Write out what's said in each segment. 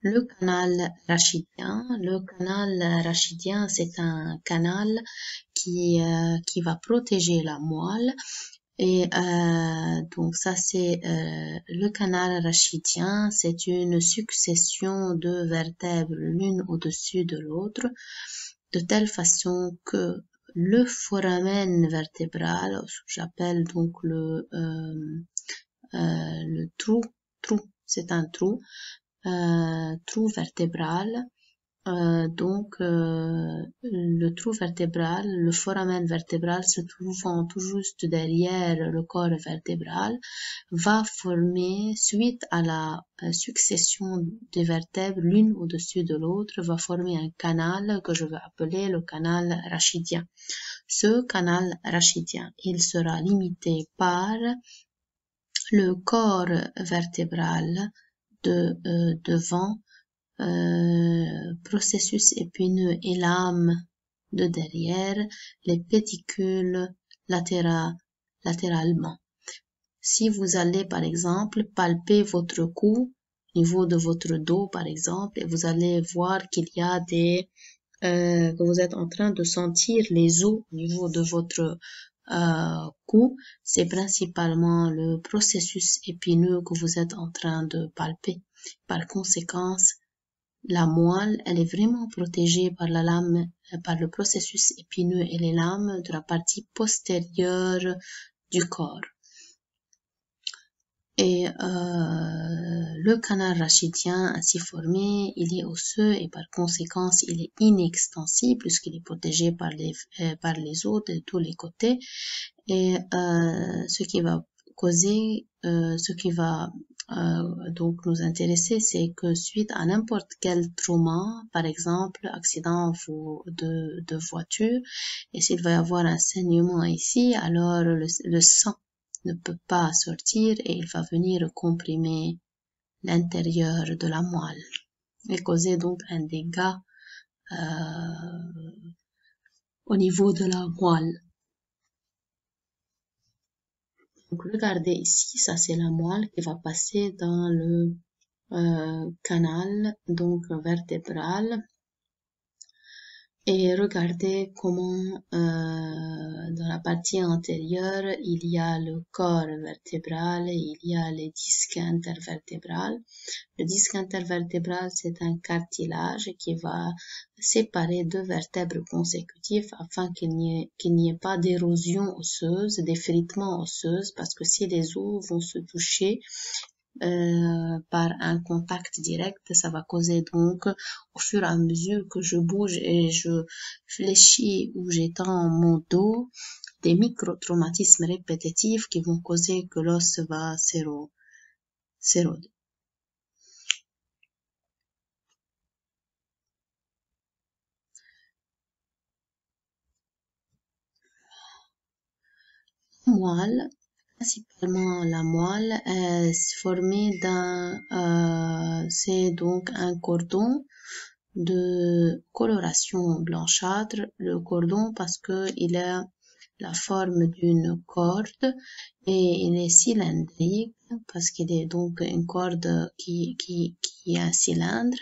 Le canal rachidien. Le canal rachidien, c'est un canal qui va protéger la moelle. Et donc ça, c'est le canal rachidien. C'est une succession de vertèbres l'une au-dessus de l'autre, de telle façon que le foramen vertébral, ce que j'appelle donc le trou, c'est un trou vertébral. Le trou vertébral, le foramen vertébral se trouvant tout juste derrière le corps vertébral, va former, suite à la succession des vertèbres l'une au-dessus de l'autre, va former un canal que je vais appeler le canal rachidien. Ce canal rachidien, il sera limité par le corps vertébral de devant, processus épineux et lame de derrière, les pédicules latéralement. Si vous allez par exemple palper votre cou, au niveau de votre dos par exemple, et vous allez voir qu'il y a que vous êtes en train de sentir les os au niveau de votre cou, c'est principalement le processus épineux que vous êtes en train de palper. Par conséquent, la moelle, elle est vraiment protégée par la lame, par le processus épineux et les lames de la partie postérieure du corps. Et le canal rachidien ainsi formé, il est osseux et par conséquent, il est inextensible puisqu'il est protégé par les os de tous les côtés. Et ce qui va causer, donc nous intéresser, c'est que suite à n'importe quel trauma, par exemple accident de voiture, et s'il va y avoir un saignement ici, alors le sang ne peut pas sortir et il va venir comprimer l'intérieur de la moelle et causer donc un dégât au niveau de la moelle. Donc regardez ici, ça c'est la moelle qui va passer dans le canal donc vertébral. Et regardez comment dans la partie antérieure, il y a le corps vertébral et il y a les disques intervertébrales. Le disque intervertébral, c'est un cartilage qui va séparer deux vertèbres consécutives afin qu'il n'y ait pas d'érosion osseuse, d'effritement osseuse, parce que si les os vont se toucher, par un contact direct, ça va causer donc, au fur et à mesure que je bouge et je fléchis ou j'étends mon dos, des micro-traumatismes répétitifs qui vont causer que l'os va s'éroder. Moelle, principalement la moelle, est formée c'est donc un cordon de coloration blanchâtre, le cordon parce que il a la forme d'une corde et il est cylindrique parce qu'il est donc une corde qui est un cylindre,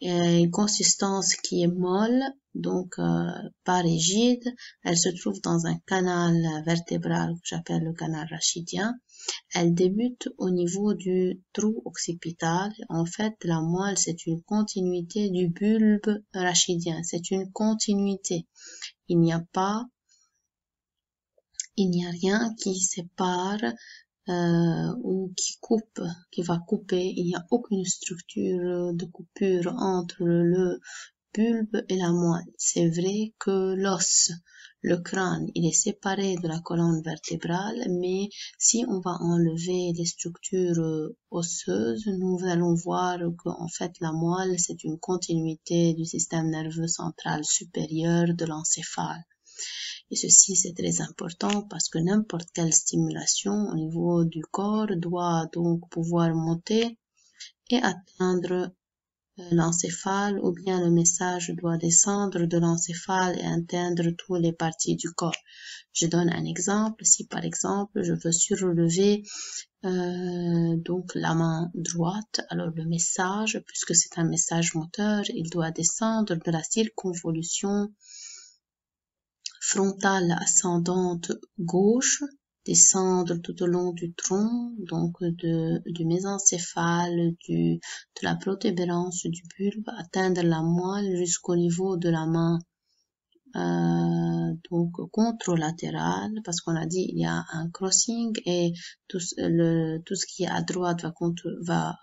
et une consistance qui est molle, donc pas rigide. Elle se trouve dans un canal vertébral que j'appelle le canal rachidien. Elle débute au niveau du trou occipital. En fait, la moelle, c'est une continuité du bulbe rachidien. C'est une continuité. Il n'y a rien qui sépare ou qui va couper. Il n'y a aucune structure de coupure entre le bulbe et la moelle. C'est vrai que l'os, le crâne, il est séparé de la colonne vertébrale, mais si on va enlever les structures osseuses, nous allons voir que en fait la moelle, c'est une continuité du système nerveux central supérieur de l'encéphale. Et ceci, c'est très important parce que n'importe quelle stimulation au niveau du corps doit donc pouvoir monter et atteindre l'encéphale, ou bien le message doit descendre de l'encéphale et atteindre toutes les parties du corps. Je donne un exemple. Si par exemple je veux surlever donc la main droite, alors le message, puisque c'est un message moteur, il doit descendre de la circonvolution frontale ascendante gauche, descendre tout au long du tronc, donc du mésencéphale, de la protubérance du bulbe, atteindre la moelle jusqu'au niveau de la main donc contralatérale, parce qu'on a dit il y a un crossing et tout ce qui est à droite va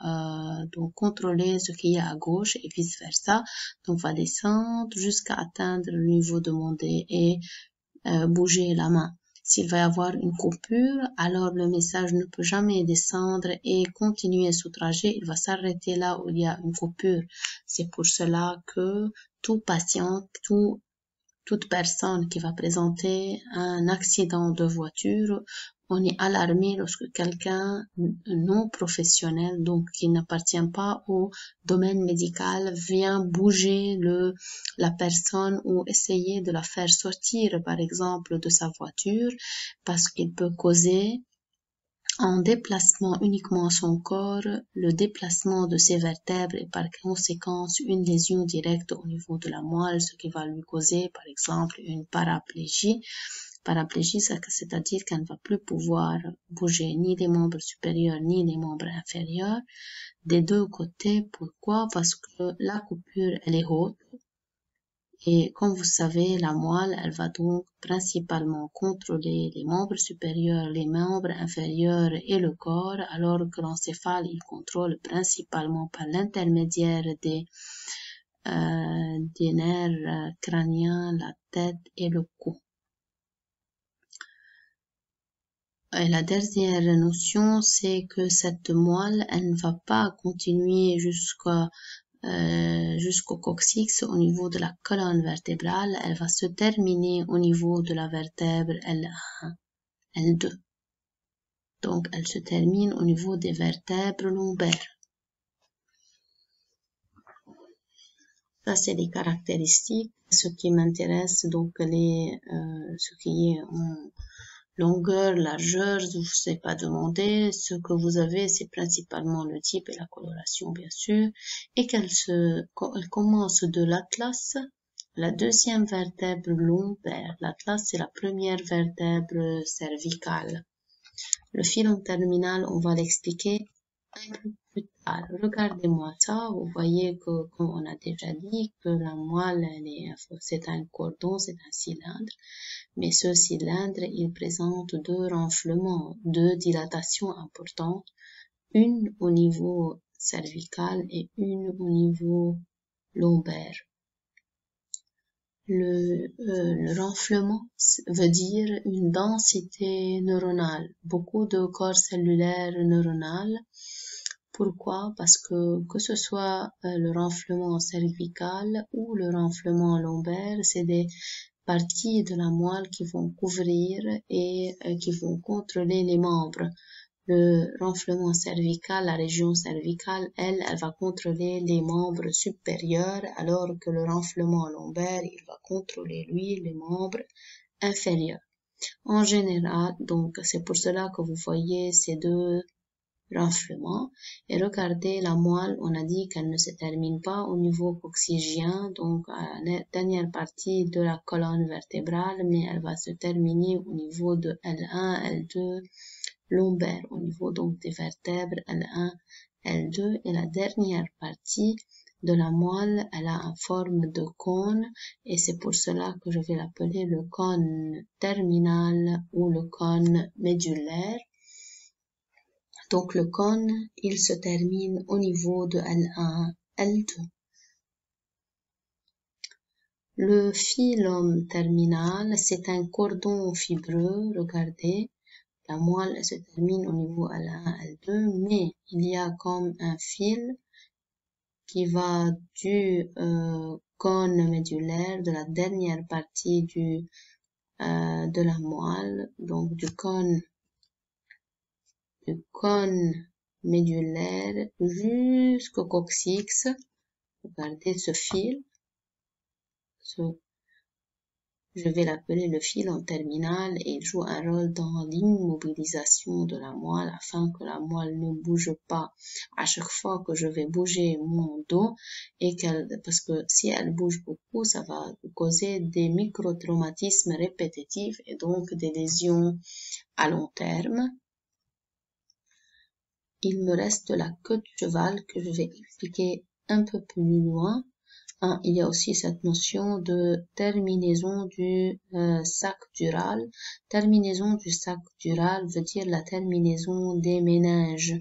donc contrôler ce qui est à gauche et vice versa, donc va descendre jusqu'à atteindre le niveau demandé et bouger la main. S'il va y avoir une coupure, alors le message ne peut jamais descendre et continuer son trajet, il va s'arrêter là où il y a une coupure. C'est pour cela que tout patient, toute personne qui va présenter un accident de voiture, on est alarmé lorsque quelqu'un non professionnel, donc qui n'appartient pas au domaine médical, vient bouger la personne ou essayer de la faire sortir, par exemple, de sa voiture, parce qu'il peut causer en déplacement uniquement son corps, le déplacement de ses vertèbres et par conséquence une lésion directe au niveau de la moelle, ce qui va lui causer par exemple une paraplégie. Paraplégie, c'est-à-dire qu'elle ne va plus pouvoir bouger ni les membres supérieurs ni les membres inférieurs des deux côtés. Pourquoi? Parce que la coupure, elle est haute. Et comme vous savez, la moelle, elle va donc principalement contrôler les membres supérieurs, les membres inférieurs et le corps, alors que l'encéphale, il contrôle principalement par l'intermédiaire des nerfs crâniens, la tête et le cou. Et la dernière notion, c'est que cette moelle, elle ne va pas continuer jusqu'au coccyx au niveau de la colonne vertébrale, elle va se terminer au niveau de la vertèbre L1, L2. Donc, elle se termine au niveau des vertèbres lombaires. Ça, c'est les caractéristiques. Ce qui m'intéresse, donc, ce qui est en longueur, largeur, je ne vous ai pas demandé. Ce que vous avez, c'est principalement le type et la coloration, bien sûr, et qu'elle commence de l'atlas, la deuxième vertèbre lombaire. L'atlas, c'est la première vertèbre cervicale. Le filon terminal, on va l'expliquer un peu plus tard. Regardez-moi ça, vous voyez que, comme on a déjà dit, que la moelle, c'est un cordon, c'est un cylindre. Mais ce cylindre, il présente deux renflements, deux dilatations importantes, une au niveau cervical et une au niveau lombaire. Le renflement veut dire une densité neuronale, beaucoup de corps cellulaires neuronales. Pourquoi? Parce que ce soit le renflement cervical ou le renflement lombaire, c'est des parties de la moelle qui vont couvrir et qui vont contrôler les membres. Le renflement cervical, la région cervicale, elle va contrôler les membres supérieurs, alors que le renflement lombaire, il va contrôler, lui, les membres inférieurs. En général, donc, c'est pour cela que vous voyez ces deux renflements. Et regardez la moelle, on a dit qu'elle ne se termine pas au niveau coccygien, donc à la dernière partie de la colonne vertébrale, mais elle va se terminer au niveau de L1, L2, lombaire, au niveau donc des vertèbres L1, L2, et la dernière partie de la moelle, elle a une forme de cône, et c'est pour cela que je vais l'appeler le cône terminal ou le cône médulaire. Donc le cône, il se termine au niveau de L1, L2. Le filum terminal, c'est un cordon fibreux, regardez. La moelle se termine au niveau L1, L2, mais il y a comme un fil qui va du cône médulaire, de la dernière partie de la moelle, donc du cône médulaire jusqu'au coccyx, Regardez ce fil, je vais l'appeler le fil en terminale et il joue un rôle dans l'immobilisation de la moelle afin que la moelle ne bouge pas à chaque fois que je vais bouger mon dos et parce que si elle bouge beaucoup, ça va causer des micro-traumatismes répétitifs et donc des lésions à long terme. Il me reste la queue de cheval que je vais expliquer un peu plus loin. Il y a aussi cette notion de terminaison du sac dural. Terminaison du sac dural veut dire la terminaison des méninges,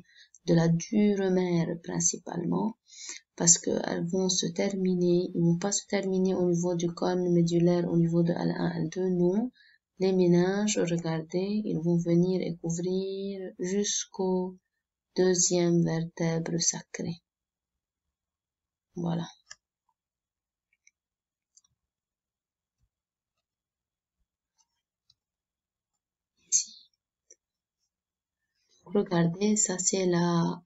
de la dure mère principalement, parce qu'elles vont se terminer, ils vont pas se terminer au niveau du cône médulaire, au niveau de L1, L2, non. Les méninges, regardez, ils vont venir et couvrir jusqu'au deuxième vertèbre sacrée. Voilà. Ici. Regardez, ça c'est la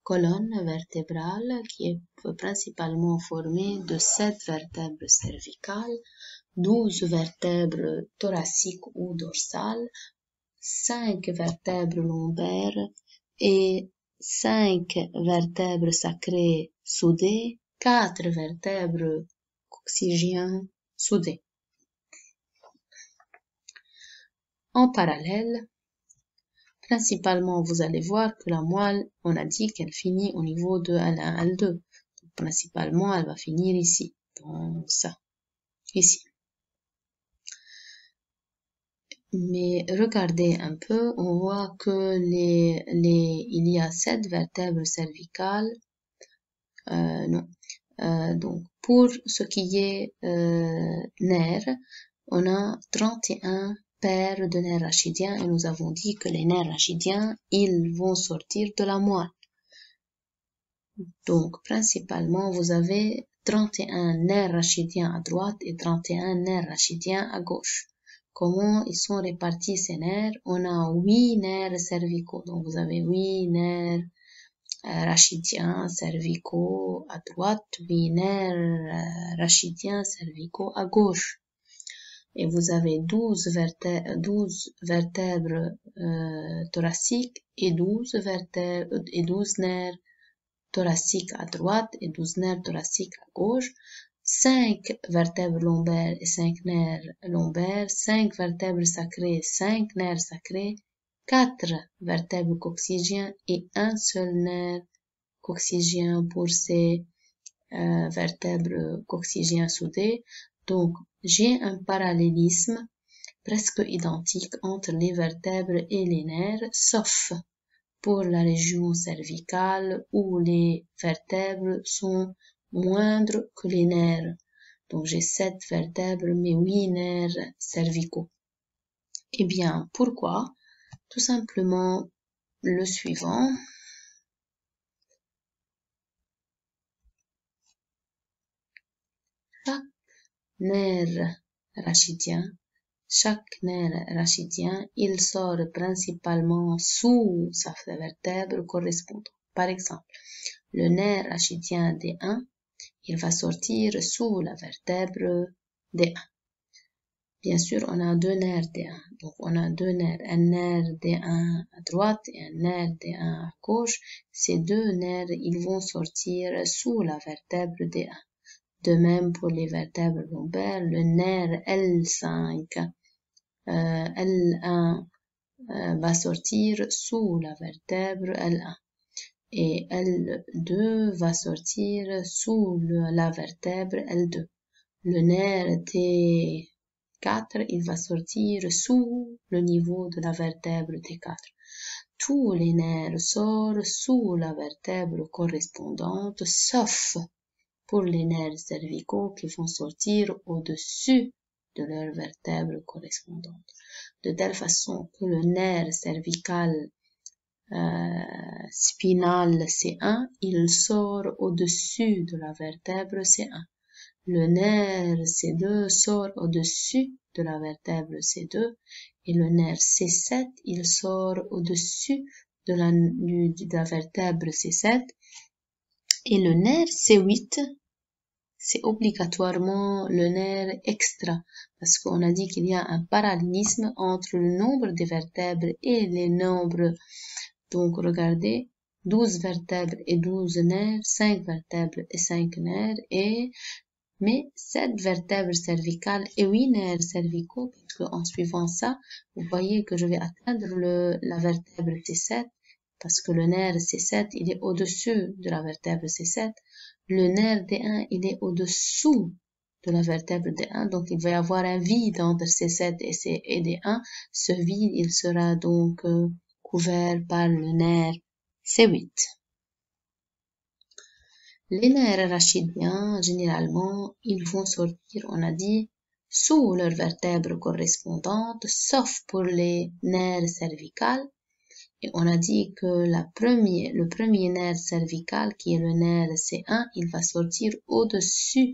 colonne vertébrale qui est principalement formée de 7 vertèbres cervicales, 12 vertèbres thoraciques ou dorsales, 5 vertèbres lombaires et 5 vertèbres sacrées soudées, 4 vertèbres coccygiens soudées. En parallèle, principalement, vous allez voir que la moelle, on a dit qu'elle finit au niveau de L1, L2. Donc, principalement, elle va finir ici, dans ça, ici. Mais regardez un peu, on voit que il y a 7 vertèbres cervicales. Donc, pour ce qui est nerfs, on a 31 paires de nerfs rachidiens et nous avons dit que les nerfs rachidiens, ils vont sortir de la moelle. Donc, principalement, vous avez 31 nerfs rachidiens à droite et 31 nerfs rachidiens à gauche. Comment ils sont répartis ces nerfs? On a 8 nerfs cervicaux. Donc, vous avez 8 nerfs rachidiens cervicaux à droite, 8 nerfs rachidiens cervicaux à gauche. Et vous avez 12 vertèbres thoraciques et 12 nerfs thoraciques à droite et 12 nerfs thoraciques à gauche, 5 vertèbres lombaires et 5 nerfs lombaires, 5 vertèbres sacrées, 5 nerfs sacrés, 4 vertèbres coccygiens et un seul nerf coccygien pour ces vertèbres coccygiens soudés. Donc, j'ai un parallélisme presque identique entre les vertèbres et les nerfs, sauf pour la région cervicale où les vertèbres sont moindres que les nerfs. Donc, j'ai 7 vertèbres mais 8 nerfs cervicaux. Eh bien, pourquoi? Tout simplement le suivant. Chaque nerf rachidien, il sort principalement sous sa vertèbre correspondante. Par exemple, le nerf rachidien D1, il va sortir sous la vertèbre D1. Bien sûr, on a deux nerfs D1. Donc, on a deux nerfs, un nerf D1 à droite et un nerf D1 à gauche. Ces deux nerfs, ils vont sortir sous la vertèbre D1. De même pour les vertèbres lombaires, le nerf L5, L1 va sortir sous la vertèbre L1 et L2 va sortir sous la vertèbre L2. Le nerf T4, il va sortir sous le niveau de la vertèbre T4. Tous les nerfs sortent sous la vertèbre correspondante, sauf pour les nerfs cervicaux qui vont sortir au-dessus de leur vertèbre correspondante. De telle façon que le nerf cervical spinal C1, il sort au-dessus de la vertèbre C1. Le nerf C2 sort au-dessus de la vertèbre C2 et le nerf C7, il sort au-dessus de la vertèbre C7 Et le nerf C8, c'est obligatoirement le nerf extra, parce qu'on a dit qu'il y a un parallélisme entre le nombre de vertèbres et les nombres. Donc, regardez, 12 vertèbres et 12 nerfs, 5 vertèbres et 5 nerfs, mais 7 vertèbres cervicales et 8 nerfs cervicaux, parce qu'en suivant ça, vous voyez que je vais atteindre la vertèbre T7, parce que le nerf C7, il est au-dessus de la vertèbre C7. Le nerf D1, il est au-dessous de la vertèbre D1, donc il va y avoir un vide entre C7 et D1. Ce vide, il sera donc couvert par le nerf C8. Les nerfs rachidiens, généralement, ils vont sortir, on a dit, sous leurs vertèbres correspondantes, sauf pour les nerfs cervicales. Et on a dit que le premier nerf cervical, qui est le nerf C1, il va sortir au-dessus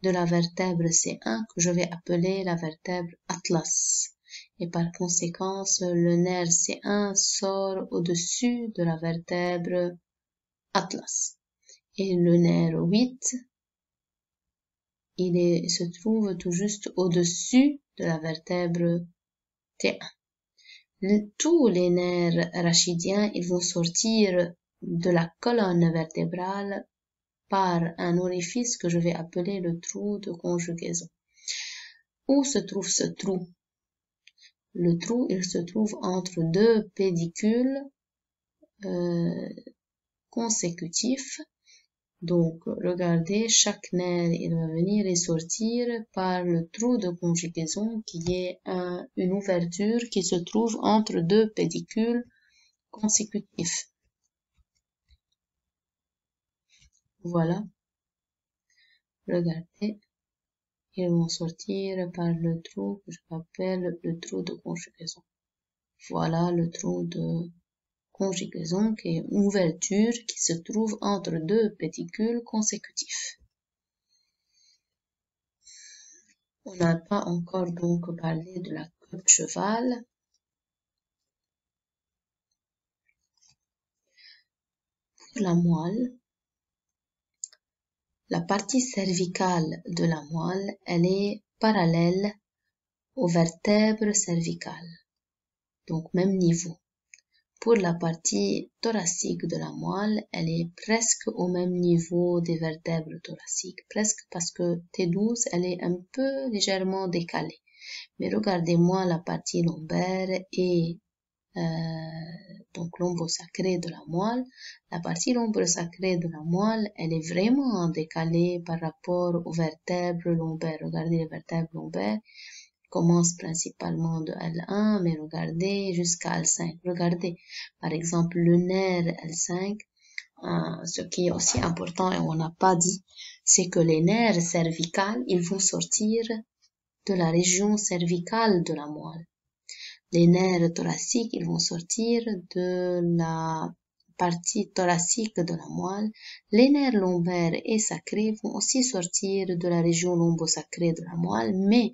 de la vertèbre C1, que je vais appeler la vertèbre atlas. Et par conséquent, le nerf C1 sort au-dessus de la vertèbre atlas. Et le nerf 8, se trouve tout juste au-dessus de la vertèbre T1. Tous les nerfs rachidiens, ils vont sortir de la colonne vertébrale par un orifice que je vais appeler le trou de conjugaison. Où se trouve ce trou? Le trou, il se trouve entre deux pédicules consécutifs. Donc, regardez, chaque nerf, il va venir et sortir par le trou de conjugaison qui est une ouverture qui se trouve entre deux pédicules consécutifs. Voilà. Regardez. Ils vont sortir par le trou que j'appelle le trou de conjugaison. Voilà le trou de conjugaison qui est une ouverture qui se trouve entre deux pédicules consécutifs. On n'a pas encore donc parlé de la queue de cheval. Pour la moelle, la partie cervicale de la moelle, elle est parallèle aux vertèbres cervicales, donc même niveau. Pour la partie thoracique de la moelle, elle est presque au même niveau des vertèbres thoraciques, presque parce que T12, elle est un peu légèrement décalée. Mais regardez-moi la partie lombaire et donc lombo-sacré de la moelle. La partie lombo-sacrée de la moelle, elle est vraiment décalée par rapport aux vertèbres lombaires. Regardez les vertèbres lombaires. Commence principalement de L1, mais regardez jusqu'à L5. Regardez, par exemple, le nerf L5, ce qui est aussi important et on n'a pas dit, c'est que les nerfs cervicales, ils vont sortir de la région cervicale de la moelle. Les nerfs thoraciques, ils vont sortir de la partie thoracique de la moelle. Les nerfs lombaires et sacrés vont aussi sortir de la région lombo-sacrée de la moelle, mais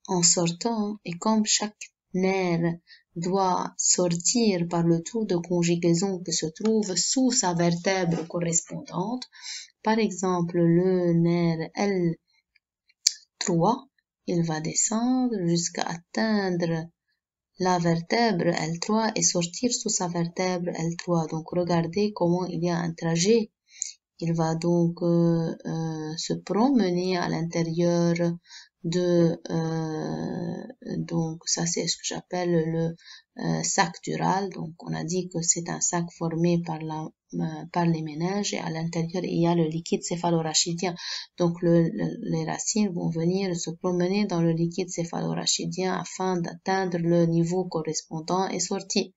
en sortant, et comme chaque nerf doit sortir par le trou de conjugaison qui se trouve sous sa vertèbre correspondante, par exemple le nerf L3, il va descendre jusqu'à atteindre la vertèbre L3 et sortir sous sa vertèbre L3. Donc regardez comment il y a un trajet. Il va donc se promener à l'intérieur de donc ça c'est ce que j'appelle le sac dural. Donc on a dit que c'est un sac formé par les méninges et à l'intérieur il y a le liquide céphalorachidien. Donc les racines vont venir se promener dans le liquide céphalorachidien afin d'atteindre le niveau correspondant et sortir.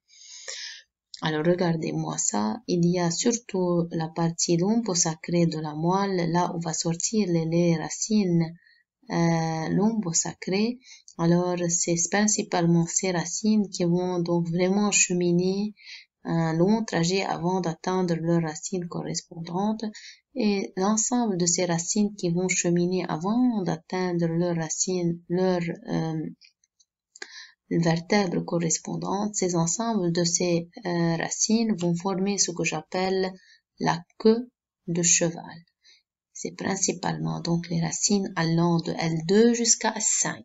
Alors regardez-moi ça, il y a surtout la partie lombo-sacrée de la moelle, là où va sortir les racines lombo-sacrées. Alors c'est principalement ces racines qui vont donc vraiment cheminer un long trajet avant d'atteindre leurs racines correspondantes. Et l'ensemble de ces racines qui vont cheminer avant d'atteindre leurs racines, vertèbres correspondantes, ces ensembles de ces racines vont former ce que j'appelle la queue de cheval. C'est principalement donc les racines allant de L2 jusqu'à S5.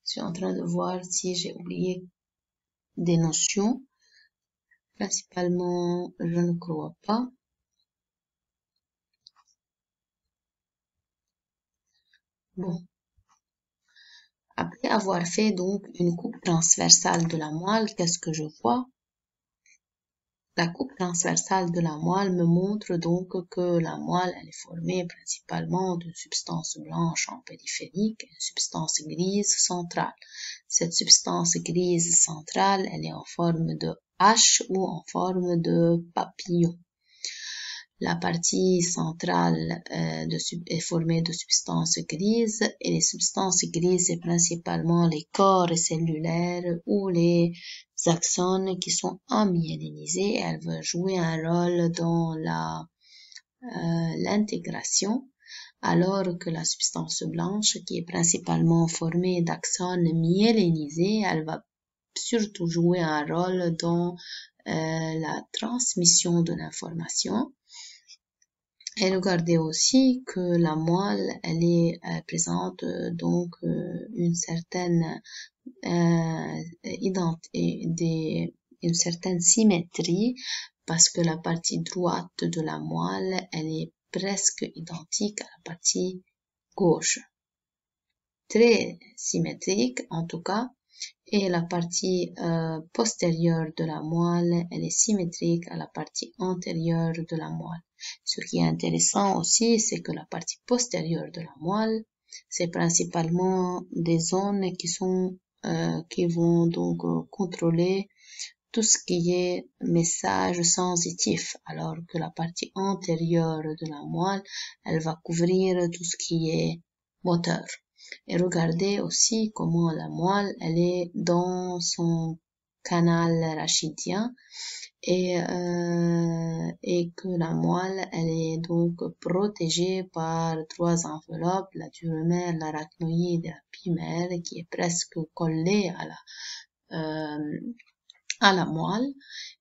Je suis en train de voir si j'ai oublié des notions. Principalement, je ne crois pas. Bon. Après avoir fait donc une coupe transversale de la moelle, qu'est-ce que je vois? La coupe transversale de la moelle me montre donc que la moelle elle est formée principalement d'une substance blanche en périphérique et une substance grise centrale. Cette substance grise centrale, elle est en forme de H ou en forme de papillon. La partie centrale est formée de substances grises et les substances grises, c'est principalement les corps cellulaires ou les axones qui sont amyélinisés. Elles vont jouer un rôle dans l'intégration, alors que la substance blanche, qui est principalement formée d'axones myélinisés, elle va surtout jouer un rôle dans la transmission de l'information. Et regardez aussi que la moelle, elle est présente donc une certaine une certaine symétrie parce que la partie droite de la moelle, elle est presque identique à la partie gauche. Très symétrique en tout cas. Et la partie postérieure de la moelle, elle est symétrique à la partie antérieure de la moelle. Ce qui est intéressant aussi, c'est que la partie postérieure de la moelle, c'est principalement des zones qui vont donc contrôler tout ce qui est message sensitif, alors que la partie antérieure de la moelle, elle va couvrir tout ce qui est moteur. Et regardez aussi comment la moelle, elle est dans son canal rachidien et que la moelle, elle est donc protégée par trois enveloppes, la duromère, l'arachnoïde et la pimère, qui est presque collée à la moelle.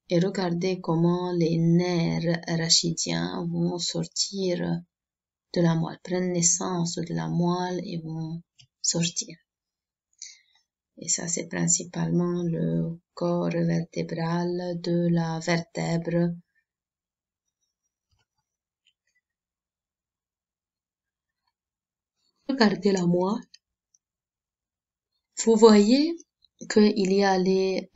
Et regardez comment les nerfs rachidiens vont sortir de la moelle, prennent naissance de la moelle et vont sortir. Et ça, c'est principalement le corps vertébral de la vertèbre. Regardez la moelle. Vous voyez qu'il y a les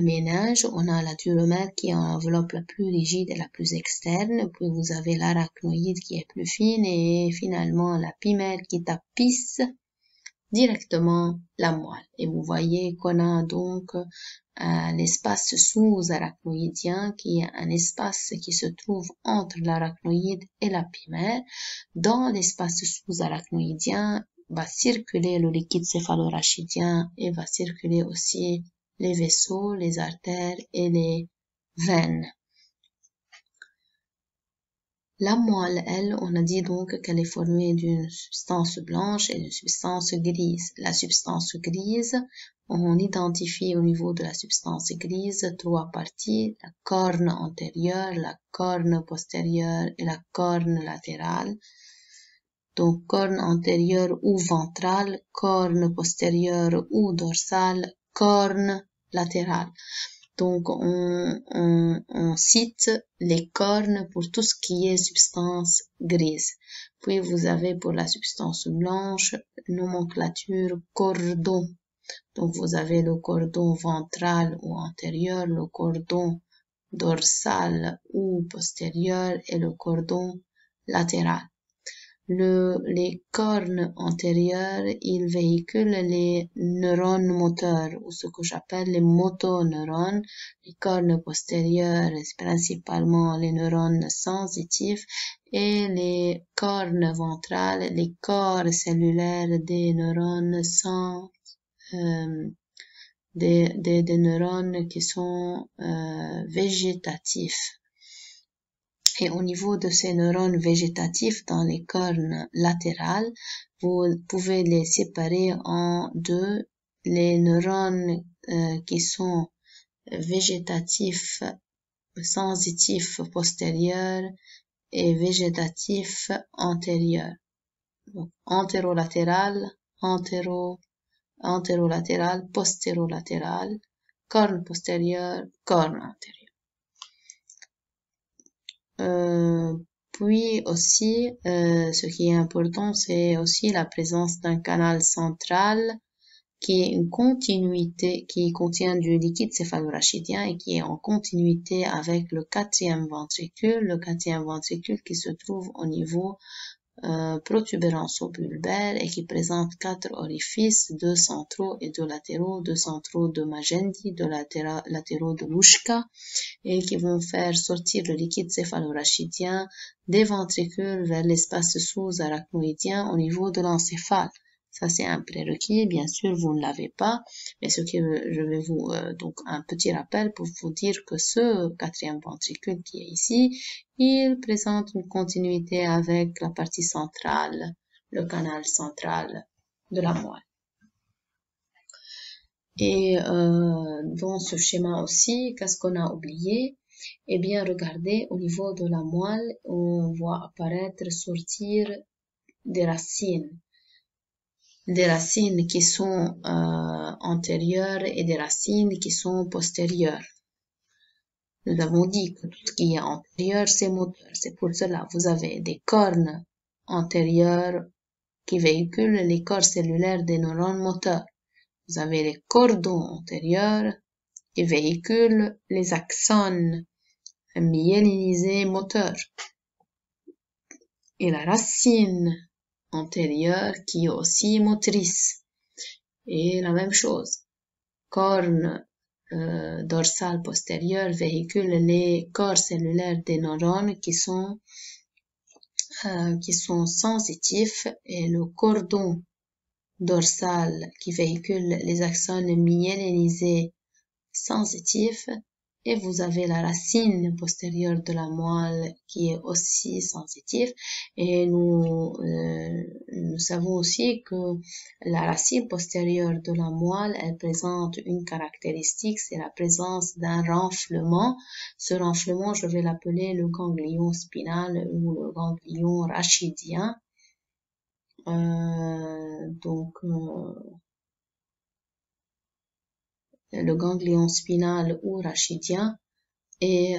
méninges, on a la duromère qui est l'enveloppe la plus rigide et la plus externe, puis vous avez l'arachnoïde qui est plus fine et finalement la pimère qui tapisse directement la moelle. Et vous voyez qu'on a donc l'espace sous-arachnoïdien qui est un espace qui se trouve entre l'arachnoïde et la pimère. Dans l'espace sous-arachnoïdien, va circuler le liquide céphalorachidien et va circuler aussi les vaisseaux, les artères et les veines. La moelle, elle, on a dit donc qu'elle est formée d'une substance blanche et d'une substance grise. La substance grise, on identifie au niveau de la substance grise trois parties, la corne antérieure, la corne postérieure et la corne latérale. Donc, corne antérieure ou ventrale, corne postérieure ou dorsale, corne latérale. Donc, on cite les cornes pour tout ce qui est substance grise. Puis, vous avez pour la substance blanche, nomenclature cordon. Donc, vous avez le cordon ventral ou antérieur, le cordon dorsal ou postérieur et le cordon latéral. Les cornes antérieures, ils véhiculent les neurones moteurs, ou ce que j'appelle les motoneurones. Les cornes postérieures, c'est principalement les neurones sensitifs, et les cornes ventrales, les corps cellulaires des neurones des neurones qui sont végétatifs. Et au niveau de ces neurones végétatifs dans les cornes latérales, vous pouvez les séparer en deux. Les neurones qui sont végétatifs sensitifs postérieurs et végétatifs antérieurs. Donc, antérolatéral, antérolatéral, postérolatéral, corne postérieure, corne antérieure. Puis aussi, ce qui est important, c'est aussi la présence d'un canal central qui est une continuité, qui contient du liquide céphalorachidien et qui est en continuité avec le quatrième ventricule qui se trouve au niveau protubéranceau-bulbaire et qui présente 4 orifices, 2 centraux et 2 latéraux, 2 centraux de Magendie, 2 latéraux de Louchka, et qui vont faire sortir le liquide céphalorachidien des ventricules vers l'espace sous-arachnoïdien au niveau de l'encéphale. Ça, c'est un prérequis. Bien sûr, vous ne l'avez pas, mais ce que je vais vous, donc, un petit rappel pour vous dire que ce quatrième ventricule qui est ici, il présente une continuité avec la partie centrale, le canal central de la moelle. Et dans ce schéma aussi, qu'est-ce qu'on a oublié? Eh bien, regardez, au niveau de la moelle, on voit apparaître, sortir des racines qui sont antérieures et des racines qui sont postérieures. Nous avons dit que tout ce qui est antérieur, c'est moteur. C'est pour cela vous avez des cornes antérieures qui véhiculent les corps cellulaires des neurones moteurs. Vous avez les cordons antérieurs qui véhiculent les axones myélinisés moteurs. Et la racine antérieure qui est aussi motrice. Et la même chose. Corne dorsale postérieure véhicule les corps cellulaires des neurones qui sont sensitifs et le cordon dorsal qui véhicule les axones myélinisés sensitifs. Et vous avez la racine postérieure de la moelle qui est aussi sensitive. Et nous savons aussi que la racine postérieure de la moelle, elle présente une caractéristique, c'est la présence d'un renflement. Ce renflement, je vais l'appeler le ganglion spinal ou le ganglion rachidien. Le ganglion spinal ou rachidien, et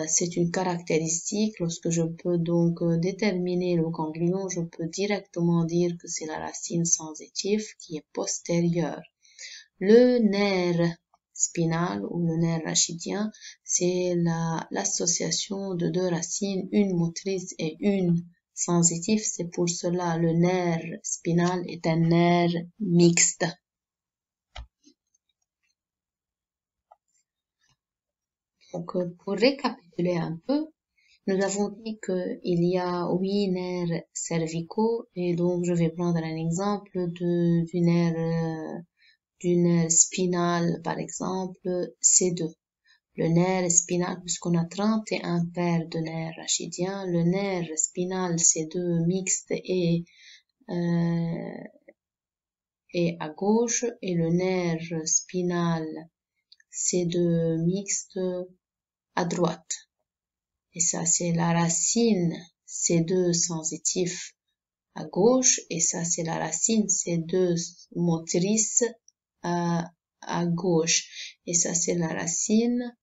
c'est une caractéristique. Lorsque je peux donc déterminer le ganglion, je peux directement dire que c'est la racine sensitive qui est postérieure. Le nerf spinal ou le nerf rachidien, c'est l'association de deux racines, une motrice et une sensitive. C'est pour cela le nerf spinal est un nerf mixte. Donc, pour récapituler un peu, nous avons dit qu'il y a 8 nerfs cervicaux, et donc je vais prendre un exemple du nerf spinal, par exemple, C2. Le nerf spinal, puisqu'on a 31 paires de nerfs rachidiens, le nerf spinal C2 mixte est à gauche, et le nerf spinal C2 mixte à droite. Et ça, c'est la racine C2 sensitif à gauche, et ça, c'est la racine C2 motrice à gauche. Et ça, c'est la racine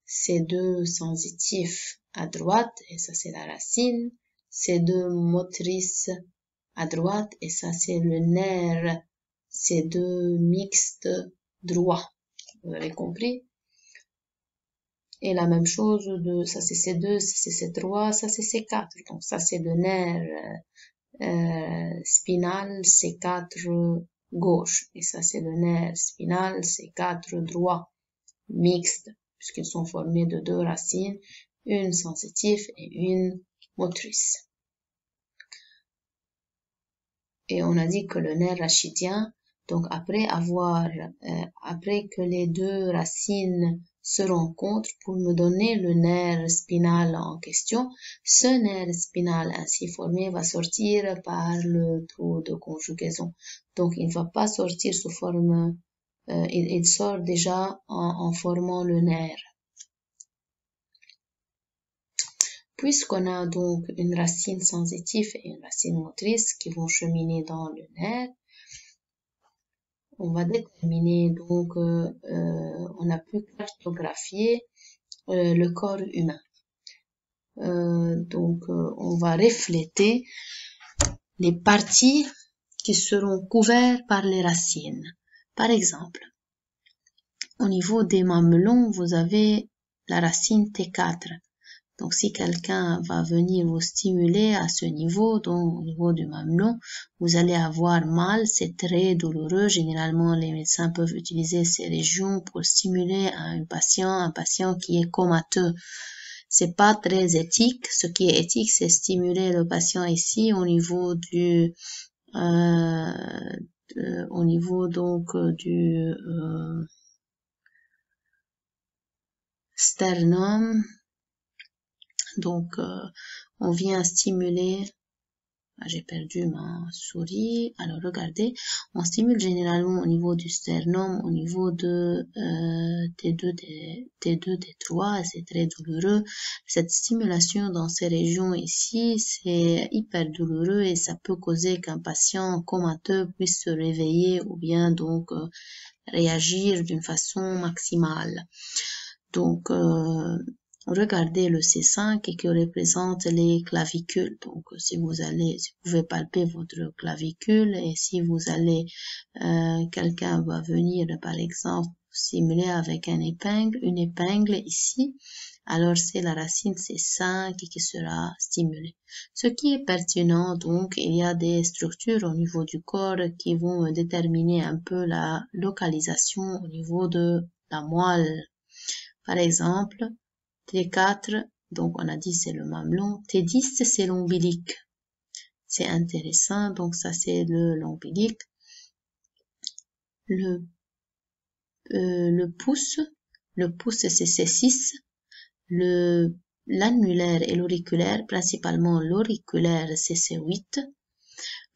C2 sensitif à droite, et ça, c'est la racine C2 motrice à droite, et ça, c'est le nerf C2 mixte droit. Vous avez compris? Et la même chose ça c'est C2, ça c'est C3, ça c'est C4. Donc ça c'est le nerf spinal C4 gauche. Et ça c'est le nerf spinal C4 droit, mixte, puisqu'ils sont formés de deux racines, une sensitive et une motrice. Et on a dit que le nerf rachidien Donc après que les deux racines se rencontrent pour me donner le nerf spinal en question, ce nerf spinal ainsi formé va sortir par le trou de conjugaison. Donc il ne va pas sortir sous forme, il sort déjà en formant le nerf. Puisqu'on a donc une racine sensitive et une racine motrice qui vont cheminer dans le nerf, on va déterminer donc, on a pu cartographier le corps humain. Donc, on va refléter les parties qui seront couvertes par les racines. Par exemple, au niveau des mamelons, vous avez la racine T4. Donc, si quelqu'un va venir vous stimuler à ce niveau, donc au niveau du mamelon, vous allez avoir mal, c'est très douloureux. Généralement, les médecins peuvent utiliser ces régions pour stimuler un patient qui est comateux. C'est pas très éthique. Ce qui est éthique, c'est stimuler le patient ici au niveau du, au niveau donc du sternum. Donc, on vient stimuler, j'ai perdu ma souris, alors regardez, on stimule généralement au niveau du sternum, au niveau de T2, T3, c'est très douloureux. Cette stimulation dans ces régions ici, c'est hyper douloureux et ça peut causer qu'un patient comateux puisse se réveiller ou bien donc réagir d'une façon maximale. Donc, regardez le C5 qui représente les clavicules. Donc, si vous pouvez palper votre clavicule et si vous allez, quelqu'un va venir, par exemple, simuler avec une épingle ici, alors c'est la racine C5 qui sera stimulée. Ce qui est pertinent, donc, il y a des structures au niveau du corps qui vont déterminer un peu la localisation au niveau de la moelle. Par exemple, T4, donc on a dit c'est le mamelon. T10, c'est l'ombilic. C'est intéressant, donc ça c'est l'ombilic. Le pouce c'est C6. L'annulaire et l'auriculaire, principalement l'auriculaire c'est C8.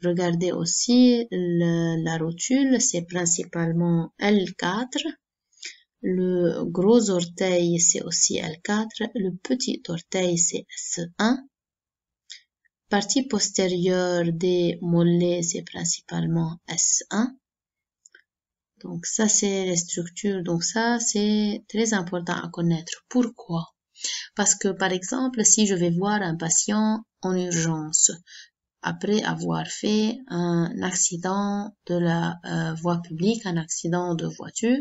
Regardez aussi la rotule, c'est principalement L4. Le gros orteil, c'est aussi L4. Le petit orteil, c'est S1. Partie postérieure des mollets, c'est principalement S1. Donc, ça, c'est les structures. Donc, ça, c'est très important à connaître. Pourquoi? Parce que, par exemple, si je vais voir un patient en urgence, après avoir fait un accident de la voie publique, un accident de voiture,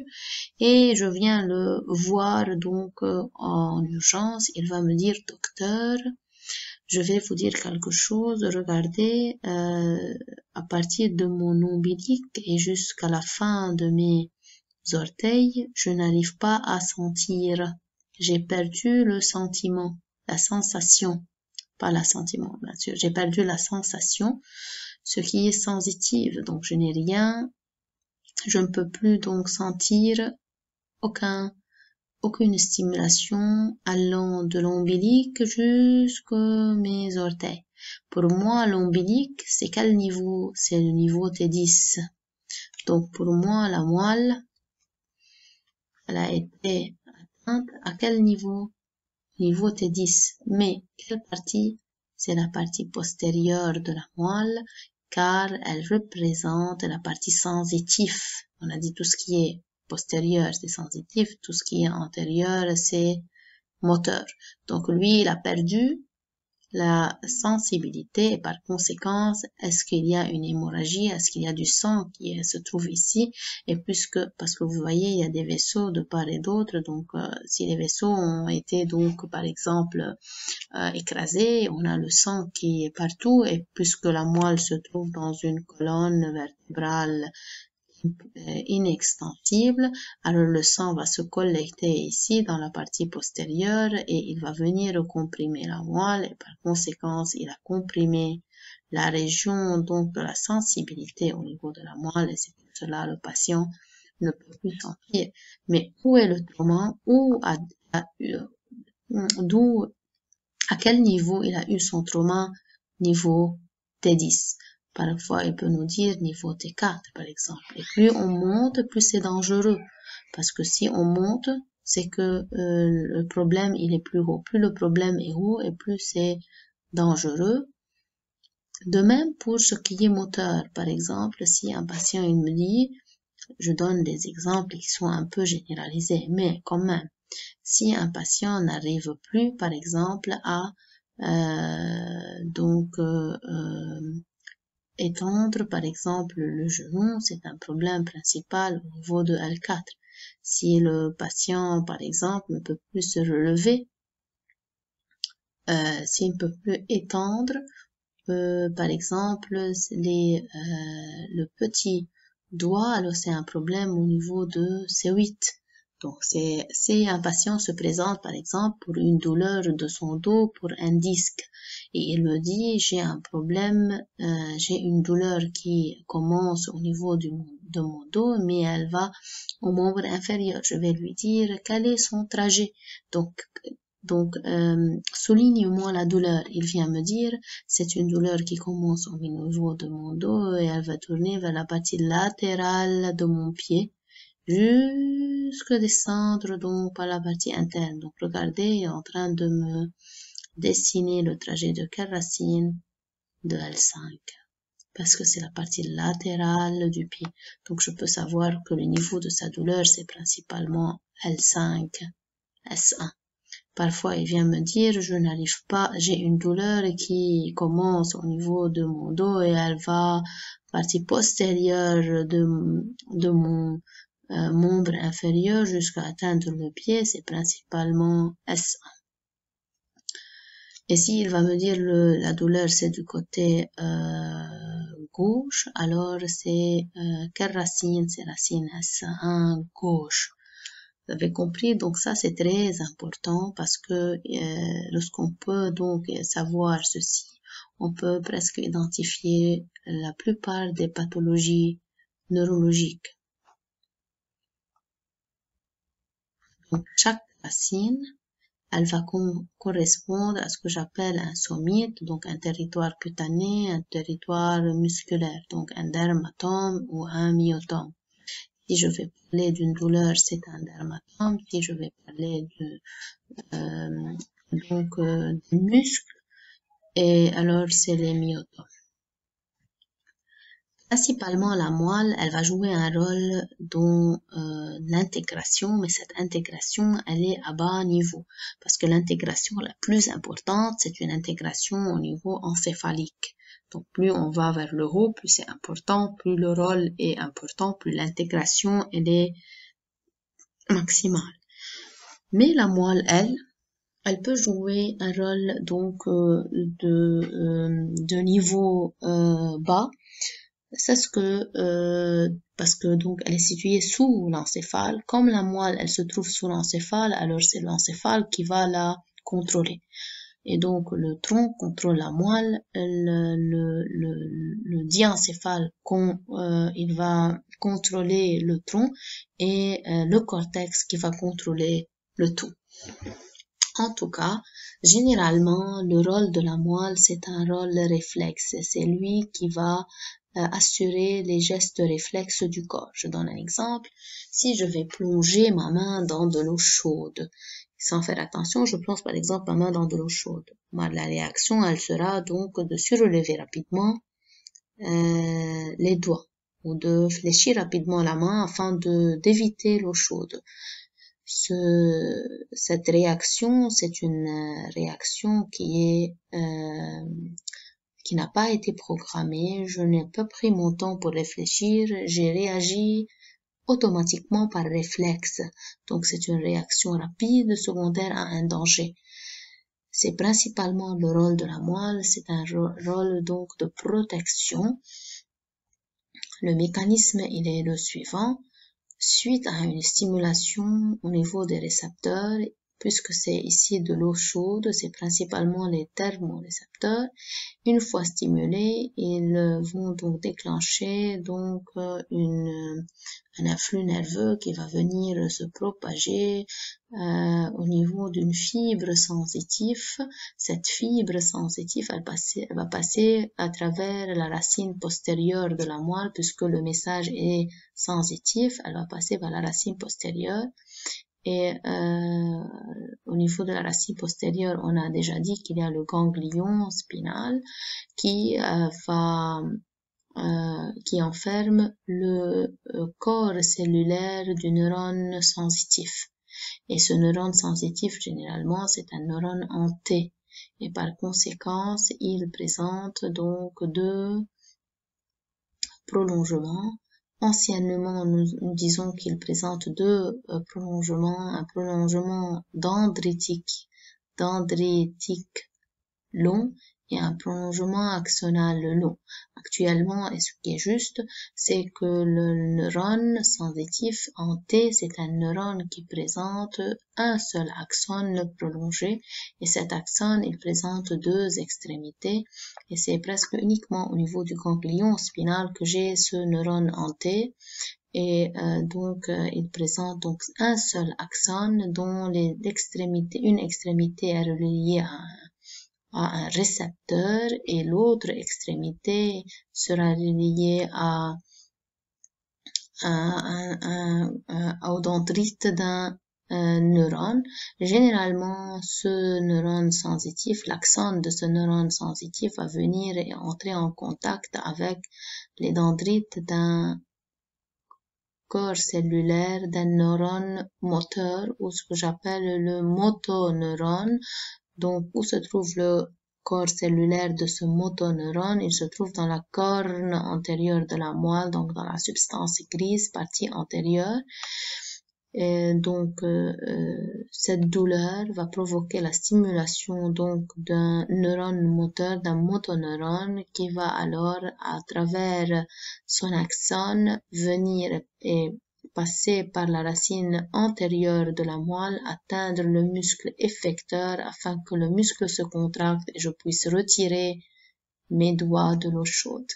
et je viens le voir donc en urgence, il va me dire docteur, je vais vous dire quelque chose, regardez, à partir de mon ombilic et jusqu'à la fin de mes orteils, je n'arrive pas à sentir, j'ai perdu le sentiment, la sensation. Pas l'assentiment, bien sûr. J'ai perdu la sensation, ce qui est sensitive. Donc, je n'ai rien. Je ne peux plus donc sentir aucune stimulation allant de l'ombilic jusqu'à mes orteils. Pour moi, l'ombilic, c'est quel niveau? C'est le niveau T10. Donc, pour moi, la moelle, elle a été atteinte à quel niveau? Niveau T10. Mais, quelle partie? C'est la partie postérieure de la moelle, car elle représente la partie sensitive. On a dit tout ce qui est postérieur, c'est sensitif, tout ce qui est antérieur, c'est moteur. Donc lui, il a perdu la sensibilité et par conséquent, est-ce qu'il y a une hémorragie, est-ce qu'il y a du sang qui se trouve ici, et parce que vous voyez, il y a des vaisseaux de part et d'autre, donc si les vaisseaux ont été donc par exemple écrasés, on a le sang qui est partout, et puisque la moelle se trouve dans une colonne vertébrale inextensible, alors le sang va se collecter ici dans la partie postérieure et il va venir comprimer la moelle et par conséquent il a comprimé la région donc de la sensibilité au niveau de la moelle, et c'est pour cela le patient ne peut plus sentir. Mais où est le trauma? À quel niveau il a eu son trauma? Niveau T10. Parfois, il peut nous dire niveau T4, par exemple. Et plus on monte, plus c'est dangereux. Parce que si on monte, c'est que le problème, il est plus haut. Plus le problème est haut et plus c'est dangereux. De même pour ce qui est moteur. Par exemple, si un patient, il me dit, je donne des exemples qui sont un peu généralisés, mais quand même, si un patient n'arrive plus, par exemple, à étendre, par exemple, le genou, c'est un problème principal au niveau de L4. Si le patient, par exemple, ne peut plus se relever, s'il ne peut plus étendre, par exemple, le petit doigt, alors c'est un problème au niveau de C8. Donc, si un patient se présente, par exemple, pour une douleur de son dos, pour un disque, et il me dit, j'ai un problème, j'ai une douleur qui commence au niveau de mon dos, mais elle va au membre inférieur. Je vais lui dire, quel est son trajet? Donc, souligne-moi la douleur. Il vient me dire, c'est une douleur qui commence au niveau de mon dos et elle va tourner vers la partie latérale de mon pied jusque descendre donc par la partie interne. Donc, regardez, il est en train de me dessiner le trajet de quelle racine? De L5. Parce que c'est la partie latérale du pied. Donc, je peux savoir que le niveau de sa douleur, c'est principalement L5, S1. Parfois, il vient me dire, je n'arrive pas, j'ai une douleur qui commence au niveau de mon dos et elle va partie postérieure de mon membre inférieur jusqu'à atteindre le pied, c'est principalement S1. Et s'il va me dire la douleur c'est du côté gauche, alors c'est quelle racine? C'est racine S1 gauche. Vous avez compris? Donc ça c'est très important parce que lorsqu'on peut donc savoir ceci, on peut presque identifier la plupart des pathologies neurologiques. Donc chaque racine, elle va correspondre à ce que j'appelle un somite, donc un territoire cutané, un territoire musculaire, donc un dermatome ou un myotome. Si je vais parler d'une douleur, c'est un dermatome. Si je vais parler des muscles, et alors c'est les myotomes. Principalement, la moelle, elle va jouer un rôle dans l'intégration, mais cette intégration, elle est à bas niveau. Parce que l'intégration la plus importante, c'est une intégration au niveau encéphalique. Donc, plus on va vers le haut, plus c'est important, plus le rôle est important, plus l'intégration, elle est maximale. Mais la moelle, elle peut jouer un rôle donc de niveau bas. C'est ce que parce que donc elle est située sous l'encéphale. Comme la moelle, elle se trouve sous l'encéphale, alors c'est l'encéphale qui va la contrôler. Et donc le tronc contrôle la moelle, le diencéphale il va contrôler le tronc et le cortex qui va contrôler le tout. En tout cas, généralement, le rôle de la moelle, c'est un rôle réflexe. C'est lui qui va assurer les gestes réflexes du corps. Je donne un exemple. Si je vais plonger ma main dans de l'eau chaude, sans faire attention, je plonge par exemple ma main dans de l'eau chaude. La réaction, elle sera donc de surlever rapidement les doigts ou de fléchir rapidement la main afin d'éviter l'eau chaude. Cette réaction, c'est une réaction qui n'a pas été programmée. Je n'ai pas pris mon temps pour réfléchir. J'ai réagi automatiquement par réflexe. Donc, c'est une réaction rapide secondaire à un danger. C'est principalement le rôle de la moelle. C'est un rôle donc de protection. Le mécanisme, il est le suivant. Suite à une stimulation au niveau des récepteurs, puisque c'est ici de l'eau chaude, c'est principalement les thermorécepteurs. Une fois stimulés, ils vont donc déclencher donc un afflux nerveux qui va venir se propager au niveau d'une fibre sensitive. Cette fibre sensitive, elle va passer à travers la racine postérieure de la moelle, puisque le message est sensitif, elle va passer par la racine postérieure. Et au niveau de la racine postérieure, on a déjà dit qu'il y a le ganglion spinal qui qui enferme le corps cellulaire du neurone sensitif. Et ce neurone sensitif, généralement, c'est un neurone en T. Et par conséquent, il présente donc deux prolongements. Anciennement, nous disons qu'il présente deux prolongements, un prolongement dendritique long et un prolongement axonal long. Actuellement, et ce qui est juste, c'est que le neurone sensitif en T, c'est un neurone qui présente un seul axone prolongé, et cet axone, il présente deux extrémités, et c'est presque uniquement au niveau du ganglion spinal que j'ai ce neurone en T, et donc il présente donc un seul axone dont une extrémité est reliée à un récepteur et l'autre extrémité sera reliée au dendrite d'un neurone. Généralement, ce neurone sensitif, l'axone de ce neurone sensitif va venir et entrer en contact avec les dendrites d'un corps cellulaire d'un neurone moteur, ou ce que j'appelle le motoneurone. Donc, où se trouve le corps cellulaire de ce motoneurone? Il se trouve dans la corne antérieure de la moelle, donc dans la substance grise, partie antérieure. Et donc, cette douleur va provoquer la stimulation donc d'un neurone moteur, d'un motoneurone, qui va alors, à travers son axone, venir et passer par la racine antérieure de la moelle, atteindre le muscle effecteur afin que le muscle se contracte et je puisse retirer mes doigts de l'eau chaude.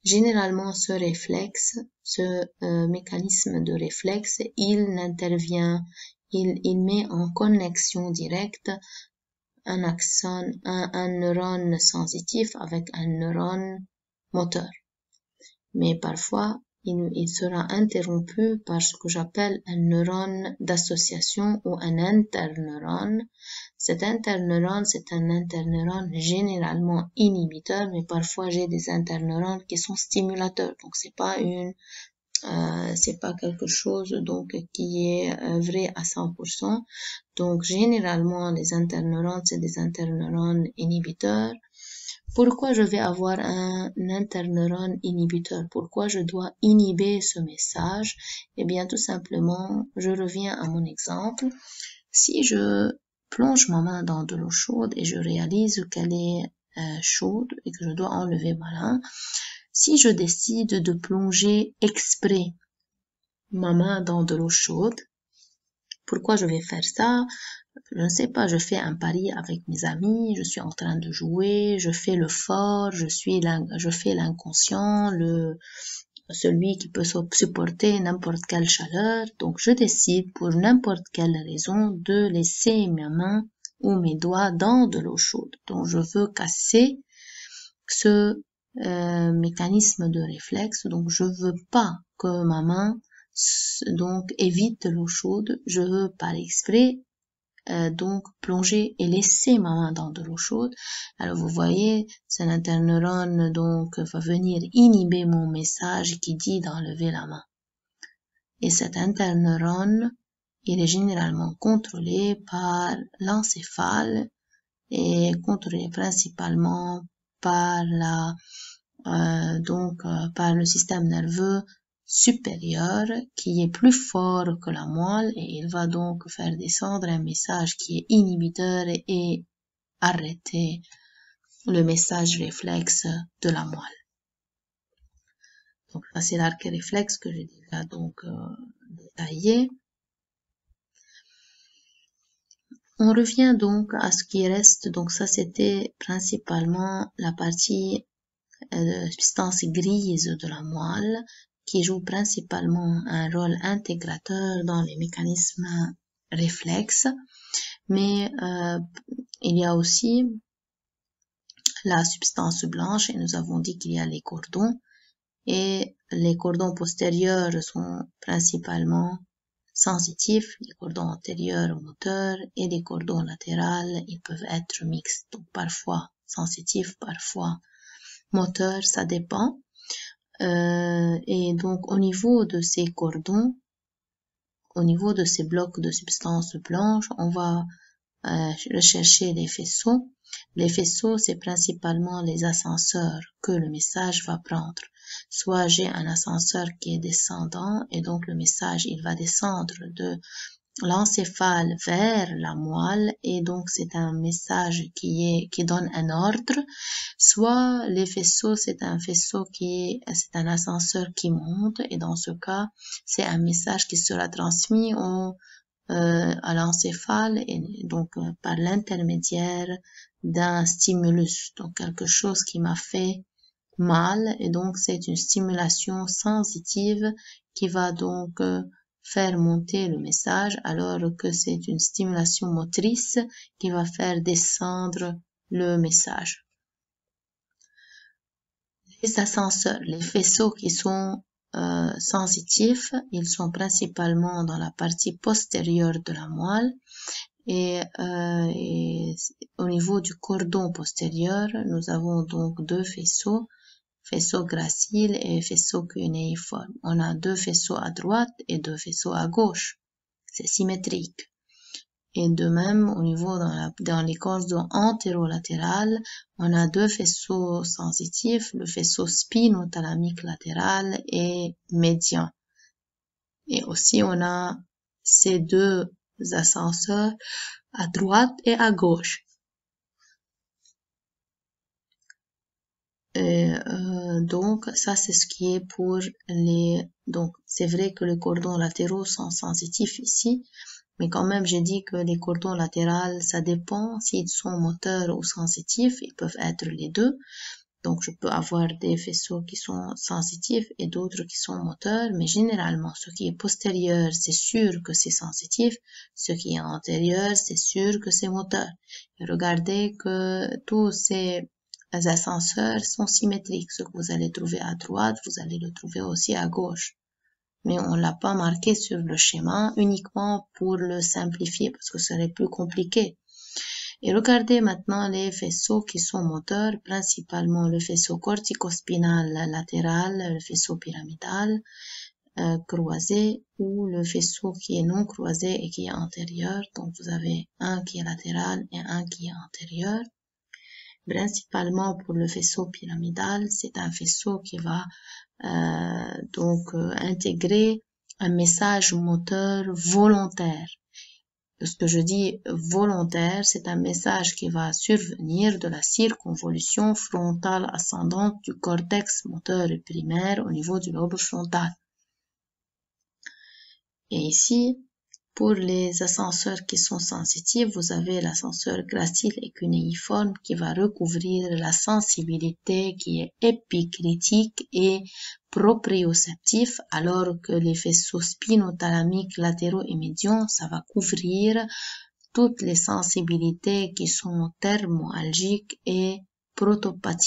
Généralement, ce réflexe, ce mécanisme de réflexe, il met en connexion directe un axone, un neurone sensitif avec un neurone moteur. Mais parfois, il sera interrompu par ce que j'appelle un neurone d'association ou un interneurone. Cet interneurone, c'est un interneurone généralement inhibiteur, mais parfois j'ai des interneurones qui sont stimulateurs. Donc c'est pas quelque chose donc qui est vrai à 100%. Donc généralement les interneurones, c'est des interneurones inhibiteurs. Pourquoi je vais avoir un interneurone inhibiteur? Pourquoi je dois inhiber ce message? Eh bien, tout simplement, je reviens à mon exemple. Si je plonge ma main dans de l'eau chaude et je réalise qu'elle est chaude et que je dois enlever ma main, si je décide de plonger exprès ma main dans de l'eau chaude, pourquoi je vais faire ça? Je ne sais pas, je fais un pari avec mes amis, je suis en train de jouer, je fais le fort, je fais l'inconscient, celui qui peut supporter n'importe quelle chaleur. Donc, je décide pour n'importe quelle raison de laisser mes mains ou mes doigts dans de l'eau chaude. Donc, je veux casser ce mécanisme de réflexe. Donc, je veux pas que ma main donc évite l'eau chaude. Je veux par exprès donc plonger et laisser ma main dans de l'eau chaude. Alors vous voyez, cet interneurone donc va venir inhiber mon message qui dit d'enlever la main. Et cet interneurone, il est généralement contrôlé par l'encéphale et contrôlé principalement par par le système nerveux supérieur qui est plus fort que la moelle et il va donc faire descendre un message qui est inhibiteur et arrêter le message réflexe de la moelle. Donc ça c'est l'arc réflexe que j'ai déjà donc détaillé. On revient donc à ce qui reste. Donc ça, c'était principalement la partie substance grise de la moelle qui joue principalement un rôle intégrateur dans les mécanismes réflexes. Mais il y a aussi la substance blanche et nous avons dit qu'il y a les cordons. Et les cordons postérieurs sont principalement sensitifs, les cordons antérieurs moteurs et les cordons latéraux, ils peuvent être mixtes, donc parfois sensitifs, parfois moteurs, ça dépend. Et donc au niveau de ces cordons, au niveau de ces blocs de substance blanche, on va rechercher les faisceaux. Les faisceaux, c'est principalement les ascenseurs que le message va prendre. Soit j'ai un ascenseur qui est descendant et donc le message, il va descendre de l'encéphale vers la moelle et donc c'est un message qui donne un ordre. Soit les faisceaux, c'est un faisceau c'est un ascenseur qui monte et dans ce cas, c'est un message qui sera transmis à l'encéphale et donc par l'intermédiaire d'un stimulus, donc quelque chose qui m'a fait mal et donc c'est une stimulation sensitive qui va donc faire monter le message alors que c'est une stimulation motrice qui va faire descendre le message. Les ascenseurs, les faisceaux qui sont sensitifs, ils sont principalement dans la partie postérieure de la moelle et au niveau du cordon postérieur, nous avons donc deux faisceaux gracile et faisceau cunéiforme. On a deux faisceaux à droite et deux faisceaux à gauche. C'est symétrique. Et de même, au niveau dans les cordons antérolatérales, on a deux faisceaux sensitifs, le faisceau spinothalamique latéral et médian. Et aussi, on a ces deux ascenseurs à droite et à gauche. Donc, ça, c'est ce qui est pour donc, c'est vrai que les cordons latéraux sont sensitifs ici, mais quand même, j'ai dit que les cordons latéraux, ça dépend s'ils sont moteurs ou sensitifs, ils peuvent être les deux. Donc, je peux avoir des faisceaux qui sont sensitifs et d'autres qui sont moteurs, mais généralement, ce qui est postérieur, c'est sûr que c'est sensitif, ce qui est antérieur, c'est sûr que c'est moteur. Et regardez que tous ces ascenseurs sont symétriques. Ce que vous allez trouver à droite, vous allez le trouver aussi à gauche. Mais on l'a pas marqué sur le schéma uniquement pour le simplifier parce que ce serait plus compliqué. Et regardez maintenant les faisceaux qui sont moteurs, principalement le faisceau corticospinal latéral, le faisceau pyramidal croisé ou le faisceau qui est non croisé et qui est antérieur. Donc vous avez un qui est latéral et un qui est antérieur. Principalement pour le faisceau pyramidal, c'est un faisceau qui va intégrer un message moteur volontaire. Lorsque je dis volontaire, c'est un message qui va survenir de la circonvolution frontale ascendante du cortex moteur primaire au niveau du lobe frontal. Et ici, pour les ascenseurs qui sont sensitifs, vous avez l'ascenseur gracile et cunéiforme qui va recouvrir la sensibilité qui est épicritique et proprioceptif, alors que les faisceaux spinothalamiques latéraux et médians, ça va couvrir toutes les sensibilités qui sont thermoalgiques et protopathiques.